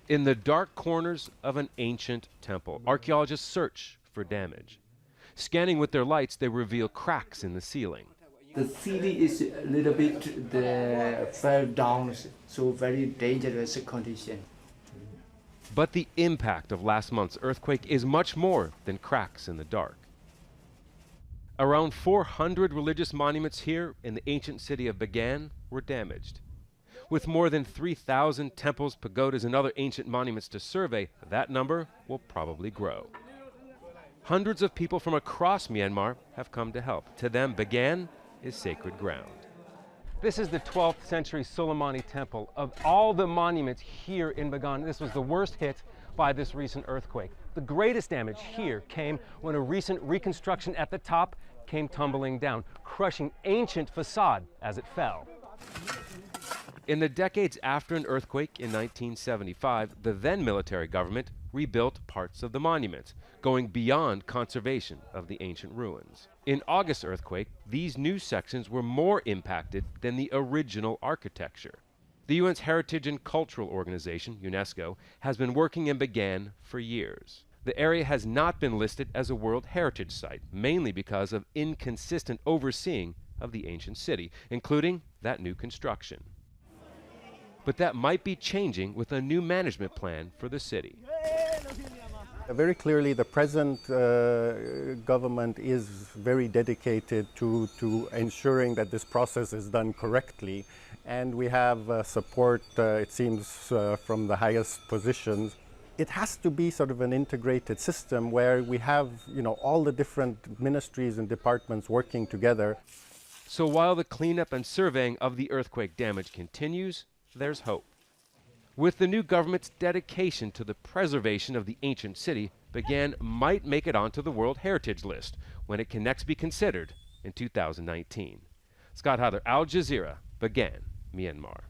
In the dark corners of an ancient temple, archaeologists search for damage. Scanning with their lights, they reveal cracks in the ceiling. The ceiling is a little bit fell down, so very dangerous condition. But the impact of last month's earthquake is much more than cracks in the dark. Around 400 religious monuments here in the ancient city of Bagan were damaged. With more than 3,000 temples, pagodas, and other ancient monuments to survey, that number will probably grow. Hundreds of people from across Myanmar have come to help. To them, Bagan is sacred ground. This is the 12th century Sulemani temple. Of all the monuments here in Bagan, this was the worst hit by this recent earthquake. The greatest damage here came when a recent reconstruction at the top came tumbling down, crushing ancient facade as it fell. In the decades after an earthquake in 1975, the then military government rebuilt parts of the monument, going beyond conservation of the ancient ruins. In August's earthquake, these new sections were more impacted than the original architecture. The UN's Heritage and Cultural Organization, UNESCO, has been working in Bagan for years. The area has not been listed as a World Heritage Site, mainly because of inconsistent overseeing of the ancient city, including that new construction. But that might be changing with a new management plan for the city. Very clearly, the present government is very dedicated to ensuring that this process is done correctly. And we have support, it seems, from the highest positions. It has to be sort of an integrated system where we have, all the different ministries and departments working together. So while the cleanup and surveying of the earthquake damage continues, there's hope. With the new government's dedication to the preservation of the ancient city, Bagan might make it onto the World Heritage List when it can next be considered in 2019. Scott Heidler, Al Jazeera, Bagan, Myanmar.